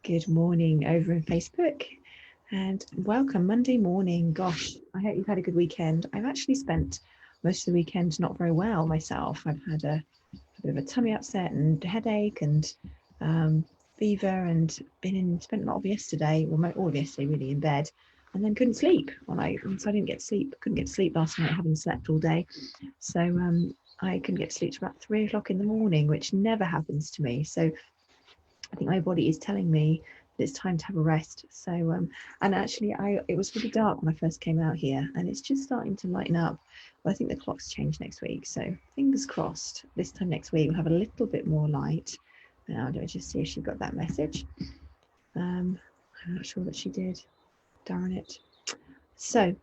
Good morning over on Facebook and welcome Monday morning. Gosh, I hope you've had a good weekend. I've actually spent most of the weekend not very well myself. I've had a bit of a tummy upset and headache and fever and spent a lot of yesterday, well, all of yesterday really in bed, and then couldn't sleep. So I didn't get sleep. Couldn't get sleep last night, having slept all day. So I couldn't get sleep till about 3 o'clock in the morning, which never happens to me. So I think my body is telling me that it's time to have a rest. So, and actually, it was really dark when I first came out here, and it's just starting to lighten up. But I think the clocks change next week, so fingers crossed. This time next week we'll have a little bit more light. Now, I'll just see if she got that message. I'm not sure that she did. Darn it. So,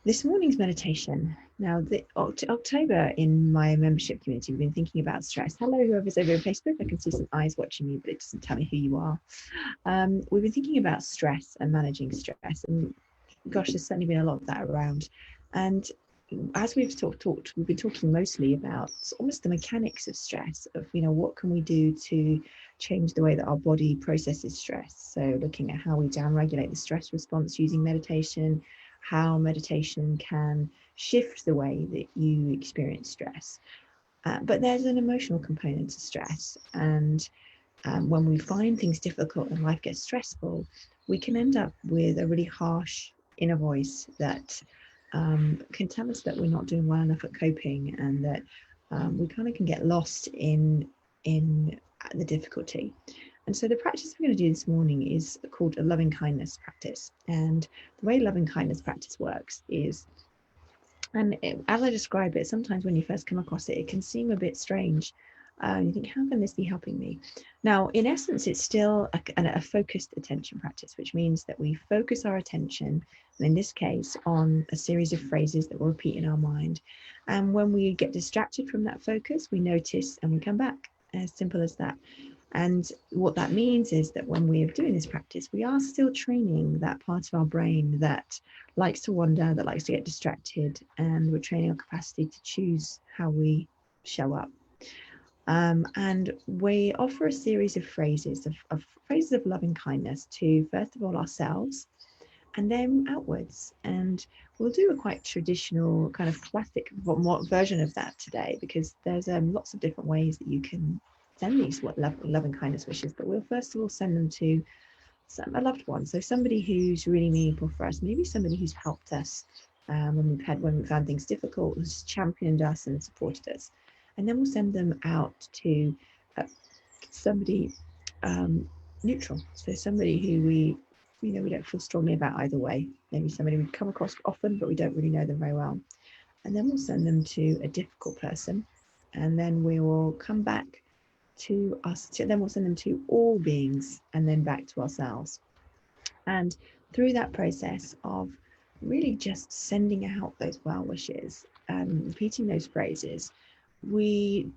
this morning's meditation. Now, October in my membership community, we've been thinking about stress. Hello, whoever's over on Facebook. I can see some eyes watching you, but it doesn't tell me who you are. We've been thinking about stress and managing stress, and gosh, there's certainly been a lot of that around. And as we've talked, we've been talking mostly about almost the mechanics of stress, of what can we do to change the way that our body processes stress. So looking at how we downregulate the stress response using meditation, how meditation can shift the way that you experience stress. But there's an emotional component to stress, and when we find things difficult and life gets stressful, we can end up with a really harsh inner voice that can tell us that we're not doing well enough at coping, and that we kind of can get lost in the difficulty. And so the practice we're going to do this morning is called a loving kindness practice. And the way loving kindness practice works is, as I describe it, sometimes when you first come across it, it can seem a bit strange. You think, how can this be helping me? Now, in essence, it's still a focused attention practice, which means that we focus our attention, and in this case, on a series of phrases that we'll repeat in our mind. And when we get distracted from that focus, we notice and we come back. As simple as that. And what that means is that when we're doing this practice, we are still training that part of our brain that likes to wander, that likes to get distracted, and we're training our capacity to choose how we show up. And we offer a series of phrases of loving kindness to, first of all, ourselves, and then outwards. And we'll do a quite traditional kind of classic version of that today, because there's lots of different ways that you can send these loving kindness wishes. But we'll first of all send them to a loved one, so somebody who's really meaningful for us, maybe somebody who's helped us when we found things difficult, who's championed us and supported us. And then we'll send them out to somebody neutral, so somebody who we don't feel strongly about either way, maybe somebody we come across often but we don't really know them very well. And then we'll send them to a difficult person, and then we will come back to us, then we'll send them to all beings, and then back to ourselves. And through that process of really just sending out those well wishes and repeating those phrases, we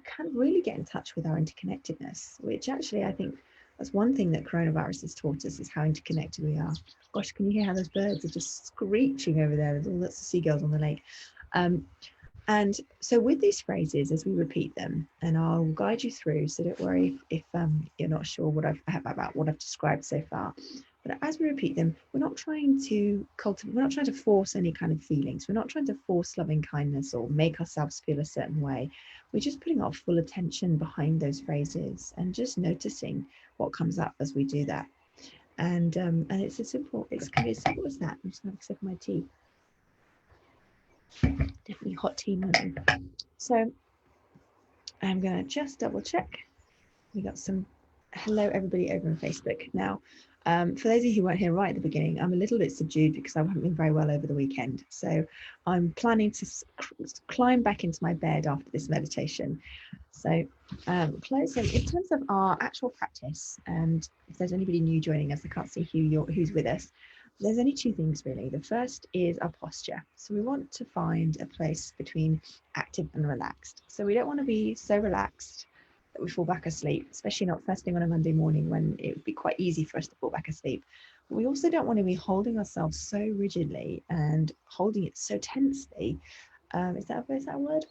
kind of really get in touch with our interconnectedness, which actually I think that's one thing that coronavirus has taught us, is how interconnected we are. Gosh, can you hear how those birds are just screeching over there? There's all lots of seagulls on the lake. And so with these phrases, as we repeat them, and I'll guide you through, so don't worry if you're not sure about what I've described so far. But as we repeat them, we're not trying to force any kind of feelings. We're not trying to force loving kindness or make ourselves feel a certain way. We're just putting our full attention behind those phrases and just noticing what comes up as we do that. And it's as simple as that. I'm just going to have a sip of my tea. Definitely hot tea morning. So I'm going to just double check. We got some hello everybody over on Facebook. Now, for those of you who weren't here right at the beginning, I'm a little bit subdued because I haven't been very well over the weekend. So I'm planning to climb back into my bed after this meditation. So close. So in terms of our actual practice, and if there's anybody new joining us, I can't see who's with us. There's only two things really. The first is our posture. So we want to find a place between active and relaxed. So we don't want to be so relaxed that we fall back asleep, especially not first thing on a Monday morning, when it would be quite easy for us to fall back asleep. But we also don't want to be holding ourselves so rigidly and holding it so tensely. Is that a word?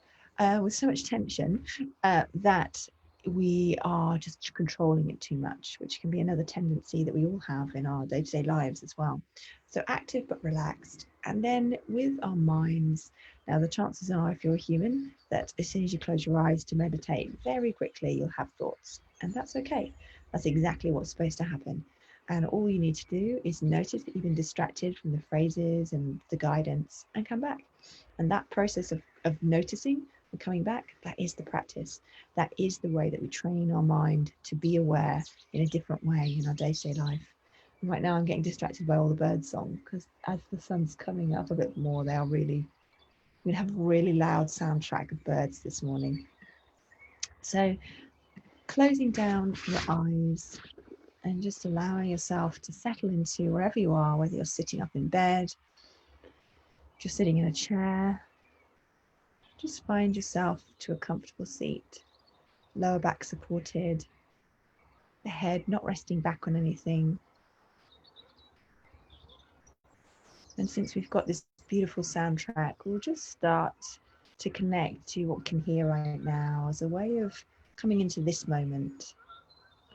With so much tension that we are just controlling it too much, which can be another tendency that we all have in our day-to-day lives as well. So active but relaxed. And then with our minds, now the chances are, if you're a human, that as soon as you close your eyes to meditate, very quickly you'll have thoughts. And that's okay. That's exactly what's supposed to happen. And all you need to do is notice that you've been distracted from the phrases and the guidance and come back. And that process of noticing and coming back, that is the practice. That is the way that we train our mind to be aware in a different way in our day-to-day life. And right now I'm getting distracted by all the bird song, because as the sun's coming up a bit more, they are really, we have a really loud soundtrack of birds this morning. So closing down your eyes and just allowing yourself to settle into wherever you are, whether you're sitting up in bed, just sitting in a chair, just find yourself to a comfortable seat, lower back supported, the head not resting back on anything. And since we've got this beautiful soundtrack, we'll just start to connect to what we can hear right now as a way of coming into this moment,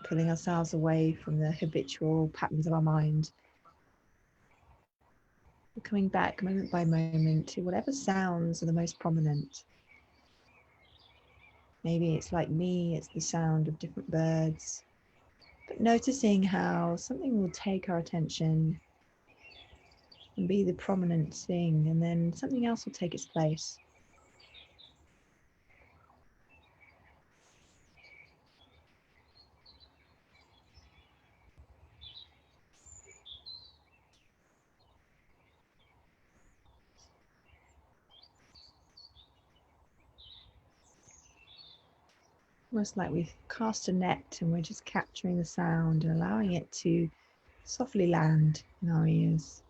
pulling ourselves away from the habitual patterns of our mind. We're coming back moment by moment to whatever sounds are the most prominent. Maybe it's like me, it's the sound of different birds, but noticing how something will take our attention and be the prominent thing, and then something else will take its place. Almost like we've cast a net and we're just capturing the sound and allowing it to softly land in our ears.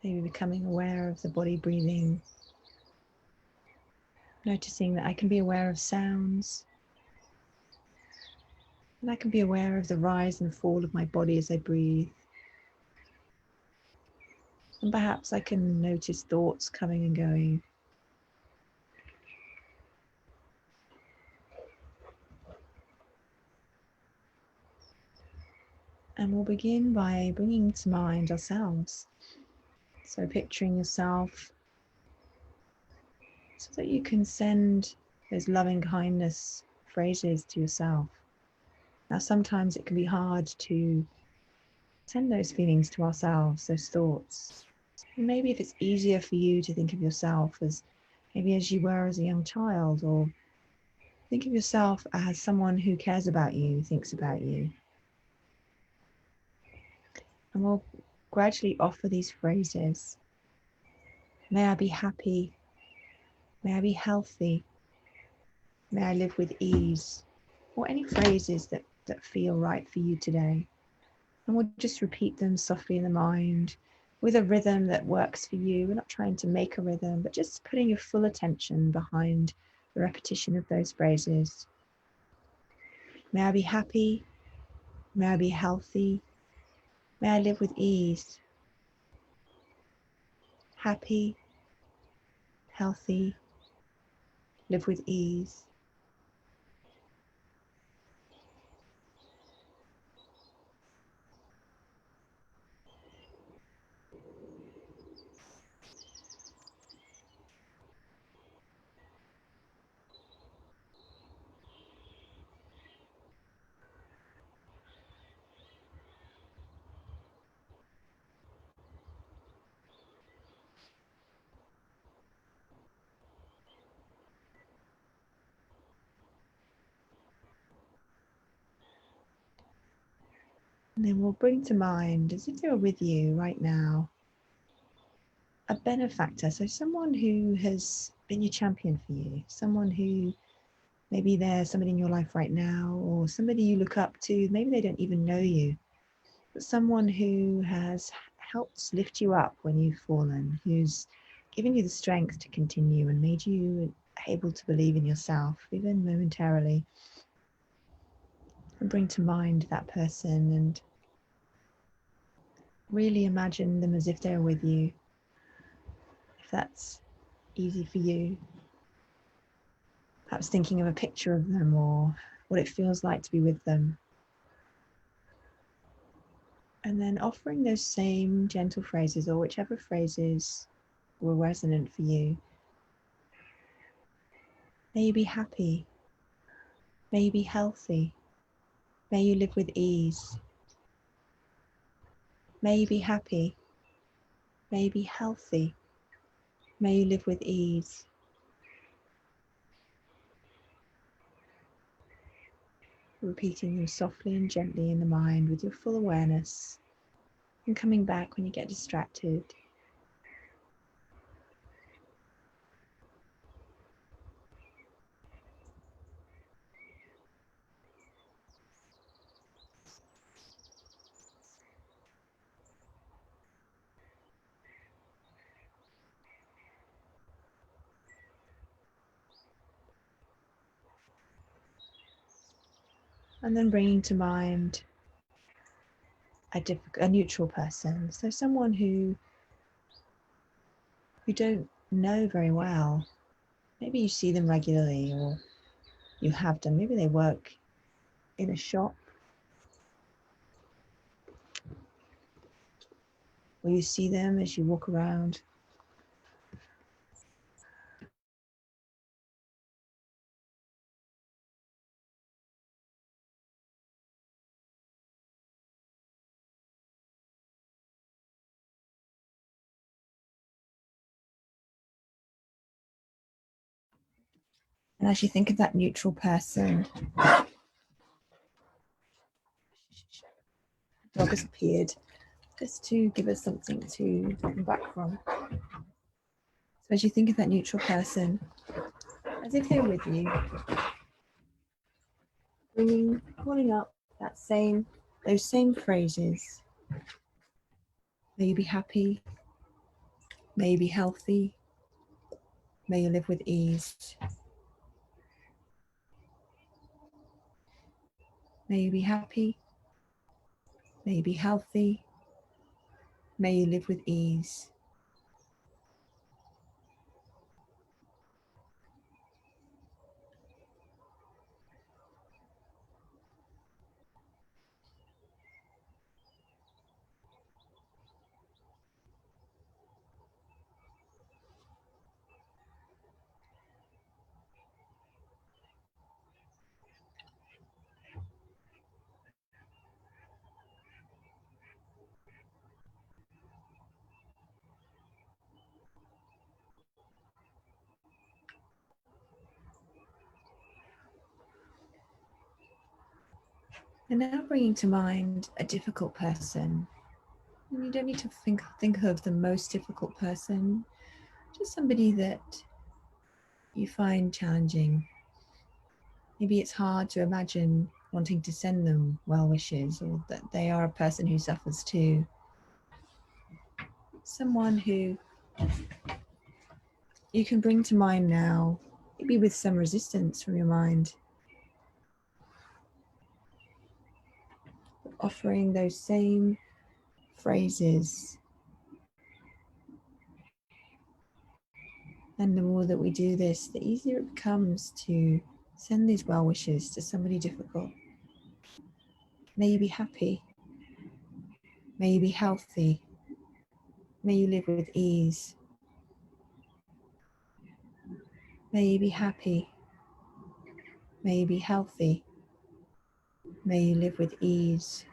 Maybe becoming aware of the body breathing, noticing that I can be aware of sounds, and I can be aware of the rise and fall of my body as I breathe. And perhaps I can notice thoughts coming and going. And we'll begin by bringing to mind ourselves. So picturing yourself so that you can send those loving kindness phrases to yourself. Now, sometimes it can be hard to send those feelings to ourselves, those thoughts. And maybe if it's easier for you to think of yourself as maybe as you were as a young child, or think of yourself as someone who cares about you, thinks about you. And we'll gradually offer these phrases. May I be happy. May I be healthy. May I live with ease. Or any phrases that feel right for you today. And we'll just repeat them softly in the mind with a rhythm that works for you. We're not trying to make a rhythm, but just putting your full attention behind the repetition of those phrases. May I be happy. May I be healthy. May I live with ease. Happy, healthy, live with ease. And then we'll bring to mind, as if they were with you right now, a benefactor. So someone who has been your champion for you, someone who maybe they're somebody in your life right now, or somebody you look up to. Maybe they don't even know you, but someone who has helped lift you up when you've fallen, who's given you the strength to continue and made you able to believe in yourself, even momentarily. And bring to mind that person and really imagine them as if they're with you. If that's easy for you. Perhaps thinking of a picture of them or what it feels like to be with them. And then offering those same gentle phrases, or whichever phrases were resonant for you. May you be happy. May you be healthy. May you live with ease. May you be happy. May you be healthy. May you live with ease. Repeating them softly and gently in the mind with your full awareness, and coming back when you get distracted. And then bringing to mind a neutral person, so someone who you don't know very well. Maybe you see them regularly, or you have done. Maybe they work in a shop, or you see them as you walk around. And as you think of that neutral person, dog has appeared, just to give us something to come back from. So as you think of that neutral person, as if they're with you, calling up those same phrases. May you be happy. May you be healthy. May you live with ease. May you be happy. May you be healthy. May you live with ease. And now bringing to mind a difficult person. And you don't need to think of the most difficult person, just somebody that you find challenging. Maybe it's hard to imagine wanting to send them well wishes, or that they are a person who suffers too. Someone who you can bring to mind now, maybe with some resistance from your mind. Offering those same phrases. And the more that we do this, the easier it becomes to send these well wishes to somebody difficult. May you be happy. May you be healthy. May you live with ease. May you be happy. May you be healthy. May you live with ease.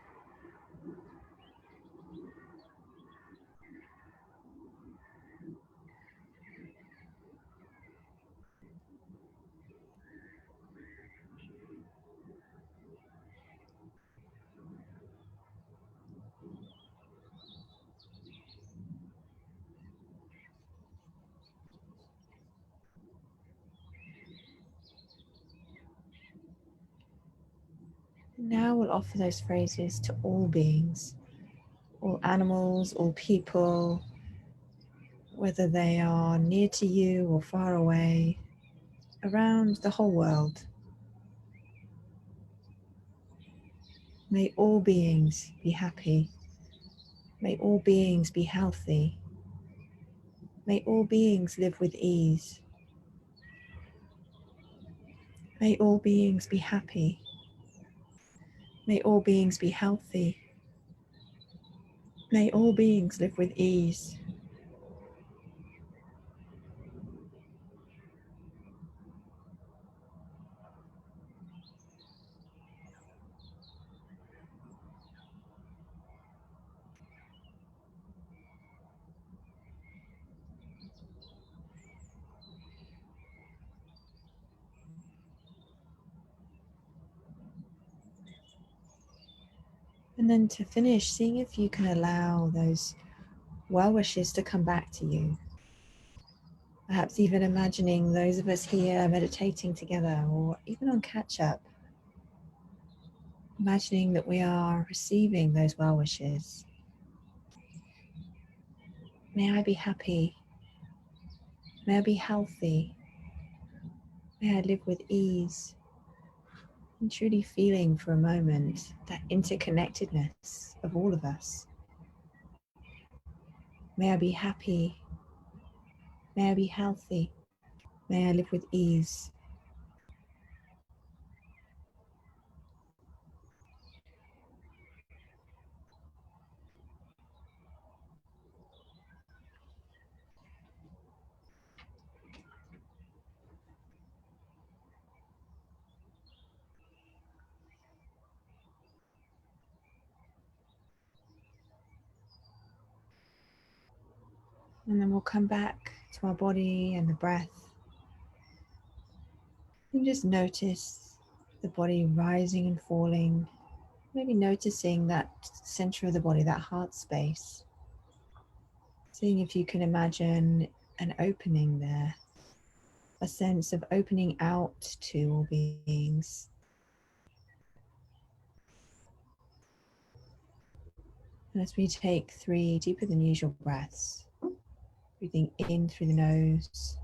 Now we'll offer those phrases to all beings, all animals, all people, whether they are near to you or far away, around the whole world. May all beings be happy. May all beings be healthy. May all beings live with ease. May all beings be happy. May all beings be healthy. May all beings live with ease. And then to finish, seeing if you can allow those well wishes to come back to you. Perhaps even imagining those of us here meditating together, or even on catch up, imagining that we are receiving those well wishes. May I be happy. May I be healthy. May I live with ease. And truly feeling for a moment that interconnectedness of all of us. May I be happy. May I be healthy. May I live with ease. And then we'll come back to our body and the breath. And just notice the body rising and falling. Maybe noticing that center of the body, that heart space. Seeing if you can imagine an opening there. A sense of opening out to all beings. And as we take 3 deeper than usual breaths, breathing in through the nose,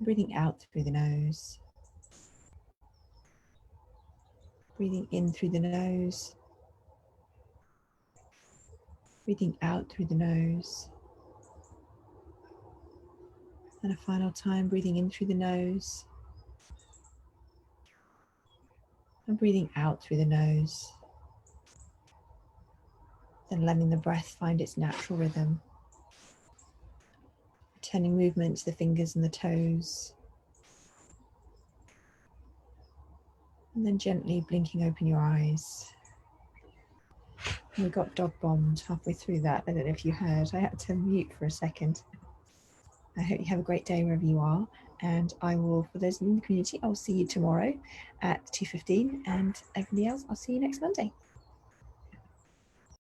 breathing out through the nose, breathing in through the nose, breathing out through the nose, and a final time breathing in through the nose, and breathing out through the nose, then letting the breath find its natural rhythm, returning movement to the fingers and the toes, and then gently blinking open your eyes. And we got dog bombed halfway through that. I don't know if you heard. I had to mute for a second. I hope you have a great day wherever you are. And I will, for those in the community, I'll see you tomorrow at 2:15. And everybody else, I'll see you next Monday.